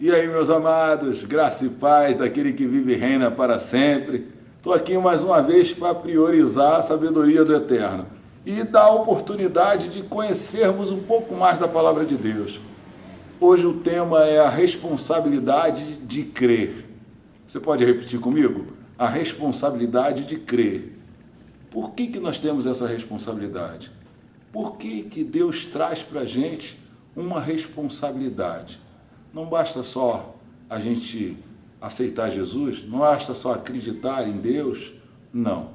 E aí, meus amados, graça e paz daquele que vive e reina para sempre. Estou aqui mais uma vez para priorizar a sabedoria do Eterno e dar a oportunidade de conhecermos um pouco mais da palavra de Deus. Hoje o tema é a responsabilidade de crer. Você pode repetir comigo? A responsabilidade de crer. Por que nós temos essa responsabilidade? Por que Deus traz para a gente uma responsabilidade? Não basta só a gente aceitar Jesus, não basta só acreditar em Deus, não.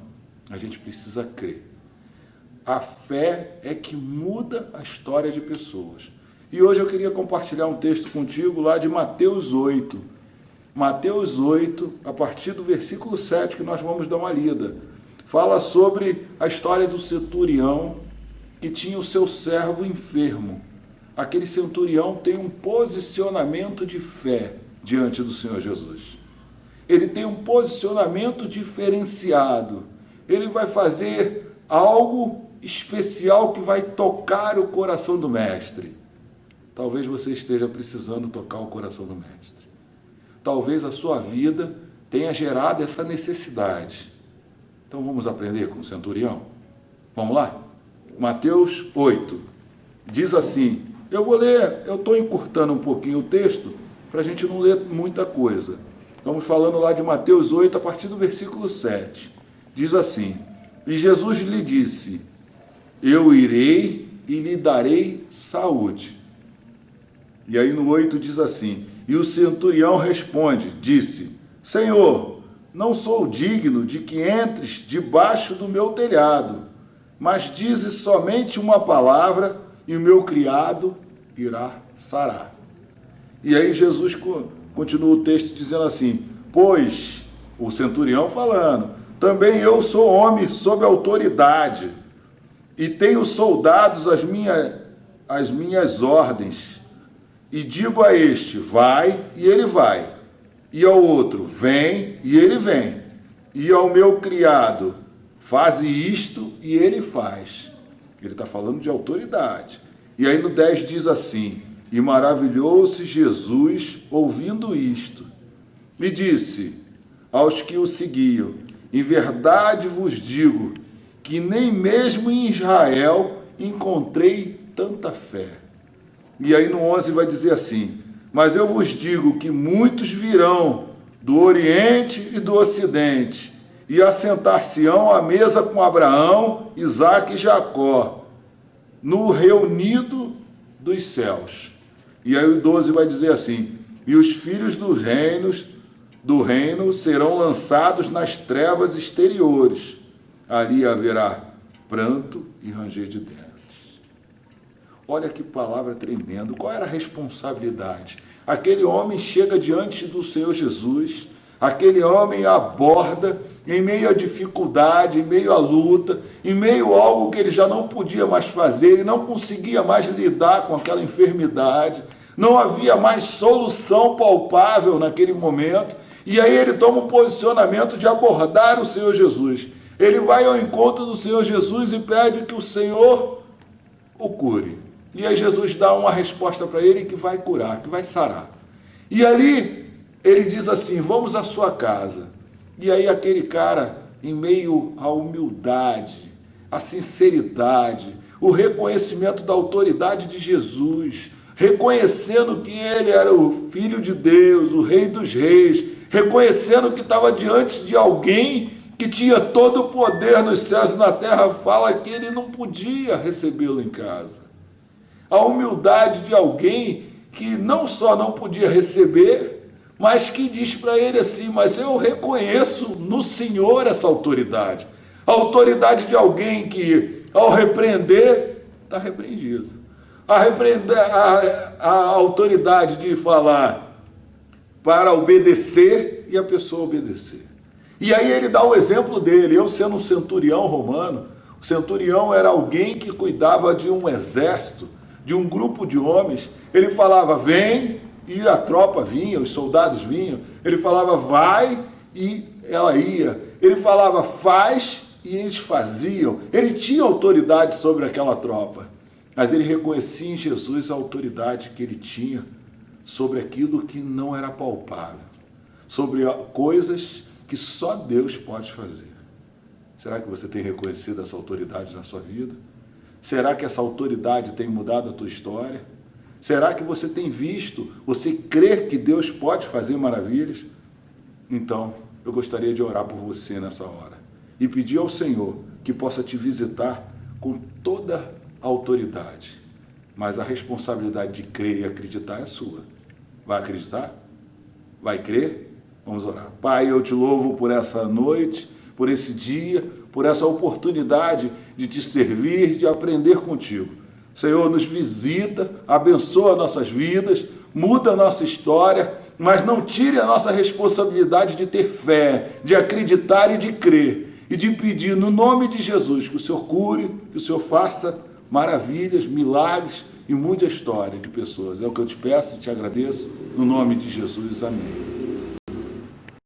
A gente precisa crer. A fé é que muda a história de pessoas. E hoje eu queria compartilhar um texto contigo lá de Mateus 8. Mateus 8, a partir do versículo 7, que nós vamos dar uma lida. Fala sobre a história do centurião que tinha o seu servo enfermo. Aquele centurião tem um posicionamento de fé diante do Senhor Jesus. Ele tem um posicionamento diferenciado. Ele vai fazer algo especial que vai tocar o coração do mestre. Talvez você esteja precisando tocar o coração do mestre. Talvez a sua vida tenha gerado essa necessidade. Então vamos aprender com o centurião? Vamos lá? Mateus 8 diz assim. Eu vou ler, eu estou encurtando um pouquinho o texto para a gente não ler muita coisa. Estamos falando lá de Mateus 8, a partir do versículo 7. Diz assim: E Jesus lhe disse: Eu irei e lhe darei saúde. E aí no 8 diz assim: E o centurião responde, disse: Senhor, não sou digno de que entres debaixo do meu telhado, mas dizes somente uma palavra e o meu criado irá sarar. E aí Jesus continua o texto dizendo assim: Pois, o centurião falando, também eu sou homem sob autoridade, e tenho soldados às minhas ordens, e digo a este, vai, e ele vai, e ao outro, vem, e ele vem, e ao meu criado, faze isto, e ele faz. Ele está falando de autoridade. E aí no 10 diz assim: E maravilhou-se Jesus ouvindo isto. E disse aos que o seguiam: Em verdade vos digo, que nem mesmo em Israel encontrei tanta fé. E aí no 11 vai dizer assim: Mas eu vos digo que muitos virão do Oriente e do Ocidente, e assentar-se-ão à mesa com Abraão, Isaque e Jacó, no reunido dos céus. E aí o 12 vai dizer assim: E os filhos do reino serão lançados nas trevas exteriores. Ali haverá pranto e ranger de dentes. Olha que palavra tremenda. Qual era a responsabilidade? Aquele homem chega diante do Senhor Jesus, aquele homem aborda em meio à dificuldade, em meio à luta, em meio a algo que ele já não podia mais fazer, ele não conseguia mais lidar com aquela enfermidade, não havia mais solução palpável naquele momento, e aí ele toma um posicionamento de abordar o Senhor Jesus. Ele vai ao encontro do Senhor Jesus e pede que o Senhor o cure. E aí Jesus dá uma resposta para ele que vai curar, que vai sarar. E ali ele diz assim: vamos à sua casa. E aí aquele cara, em meio à humildade, à sinceridade, o reconhecimento da autoridade de Jesus, reconhecendo que ele era o Filho de Deus, o Rei dos Reis, reconhecendo que estava diante de alguém que tinha todo o poder nos céus e na terra, fala que ele não podia recebê-lo em casa. A humildade de alguém que não só não podia receber, mas que diz para ele assim: mas eu reconheço no Senhor essa autoridade. A autoridade de alguém que, ao repreender, está repreendido. A autoridade de falar para obedecer e a pessoa obedecer. E aí ele dá o exemplo dele. Eu sendo um centurião romano, o centurião era alguém que cuidava de um exército, de um grupo de homens. Ele falava, vem, e a tropa vinha, os soldados vinham. Ele falava, vai, e ela ia. Ele falava, faz, e eles faziam. Ele tinha autoridade sobre aquela tropa, mas ele reconhecia em Jesus a autoridade que ele tinha sobre aquilo que não era palpável, sobre coisas que só Deus pode fazer. Será que você tem reconhecido essa autoridade na sua vida? Será que essa autoridade tem mudado a tua história? Será que você tem visto, você crê que Deus pode fazer maravilhas? Então, eu gostaria de orar por você nessa hora e pedir ao Senhor que possa te visitar com toda a autoridade. Mas a responsabilidade de crer e acreditar é sua. Vai acreditar? Vai crer? Vamos orar. Pai, eu te louvo por essa noite, por esse dia, por essa oportunidade de te servir, de aprender contigo. Senhor, nos visita, abençoa nossas vidas, muda a nossa história, mas não tire a nossa responsabilidade de ter fé, de acreditar e de crer, e de pedir no nome de Jesus que o Senhor cure, que o Senhor faça maravilhas, milagres e mude a história de pessoas. É o que eu te peço e te agradeço, no nome de Jesus. Amém.